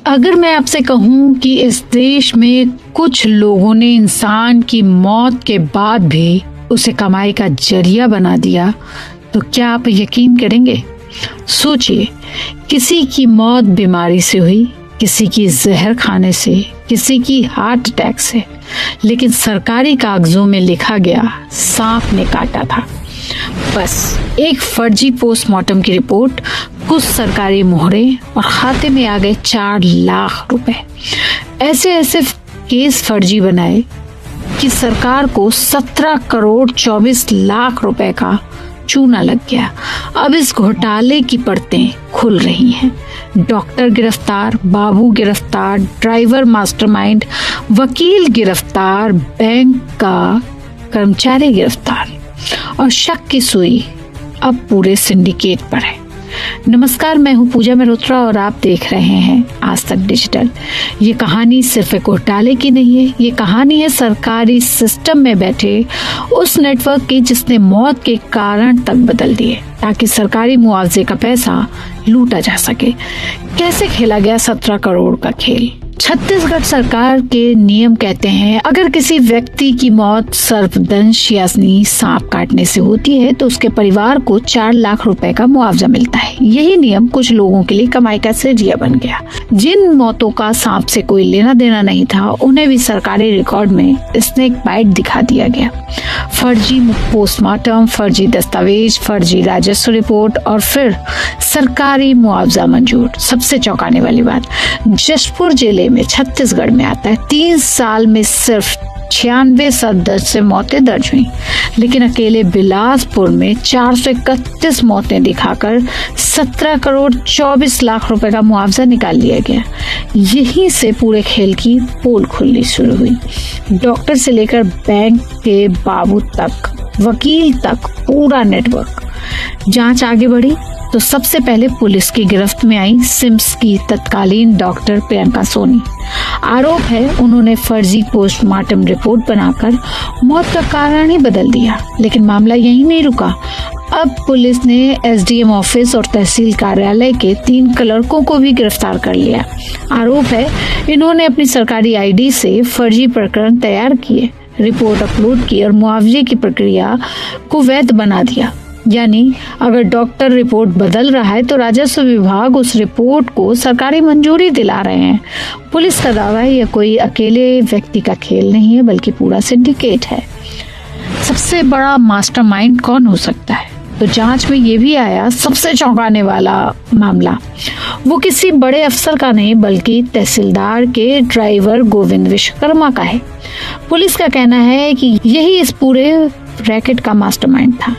अगर मैं आपसे कहूँ कि इस देश में कुछ लोगों ने इंसान की मौत के बाद भी उसे कमाई का जरिया बना दिया, तो क्या आप यकीन करेंगे? सोचिए, किसी की मौत बीमारी से हुई, किसी की जहर खाने से, किसी की हार्ट अटैक से, लेकिन सरकारी कागजों में लिखा गया सांप ने काटा था। बस एक फर्जी पोस्टमार्टम की रिपोर्ट, कुछ सरकारी मोहरे और खाते में आ गए 4 लाख रुपए। ऐसे ऐसे केस फर्जी बनाए कि सरकार को 17 करोड़ 24 लाख रुपए का चूना लग गया। अब इस घोटाले की परतें खुल रही हैं। डॉक्टर गिरफ्तार, बाबू गिरफ्तार, ड्राइवर मास्टरमाइंड, वकील गिरफ्तार, बैंक का कर्मचारी गिरफ्तार और शक की सुई अब पूरे सिंडिकेट पर है। नमस्कार, मैं हूं पूजा मल्होत्रा और आप देख रहे हैं आज तक डिजिटल। ये कहानी सिर्फ एक घोटाले की नहीं है, ये कहानी है सरकारी सिस्टम में बैठे उस नेटवर्क की जिसने मौत के कारण तक बदल दिए ताकि सरकारी मुआवजे का पैसा लूटा जा सके। कैसे खेला गया 17 करोड़ का खेल? छत्तीसगढ़ सरकार के नियम कहते हैं अगर किसी व्यक्ति की मौत सर्पदंश यानी सांप काटने से होती है तो उसके परिवार को 4 लाख रुपए का मुआवजा मिलता है। यही नियम कुछ लोगों के लिए कमाई का जरिया बन गया। जिन मौतों का सांप से कोई लेना देना नहीं था उन्हें भी सरकारी रिकॉर्ड में स्नेक बाइट दिखा दिया गया। फर्जी पोस्टमार्टम, फर्जी दस्तावेज, फर्जी राजस्व रिपोर्ट और फिर सरकारी मुआवजा मंजूर। सबसे चौंकाने वाली बात, जशपुर जिले में छत्तीसगढ़ में आता है 3 साल में सिर्फ 96 सदस्य से मौतें दर्ज हुई, लेकिन अकेले बिलासपुर में 431 मौतें दिखाकर 17 करोड़ 24 लाख रुपए का मुआवजा निकाल लिया गया। यहीं से पूरे खेल की पोल खुलनी शुरू हुई। डॉक्टर से लेकर बैंक के बाबू तक, वकील तक, पूरा नेटवर्क। जांच आगे बढ़ी तो सबसे पहले पुलिस की गिरफ्त में आई सिम्स की तत्कालीन डॉक्टर प्रियंका सोनी। आरोप है उन्होंने फर्जी पोस्टमार्टम रिपोर्ट बनाकर मौत का कारण ही बदल दिया। लेकिन मामला यहीं नहीं रुका। अब पुलिस ने एसडीएम ऑफिस और तहसील कार्यालय के 3 क्लर्कों को भी गिरफ्तार कर लिया। आरोप है इन्होंने अपनी सरकारी आईडी से फर्जी प्रकरण तैयार किए, रिपोर्ट अपलोड की और मुआवजे की प्रक्रिया को वैध बना दिया। यानी अगर डॉक्टर रिपोर्ट बदल रहा है तो राजस्व विभाग उस रिपोर्ट को सरकारी मंजूरी दिला रहे हैं। पुलिस का दावा है यह कोई अकेले व्यक्ति का खेल नहीं है बल्कि पूरा सिंडिकेट है। सबसे बड़ा मास्टरमाइंड कौन हो सकता है? तो जांच में ये भी आया सबसे चौंकाने वाला मामला वो किसी बड़े अफसर का नहीं बल्कि तहसीलदार के ड्राइवर गोविंद विश्वकर्मा का है। पुलिस का कहना है कि यही इस पूरे रैकेट का मास्टरमाइंड था।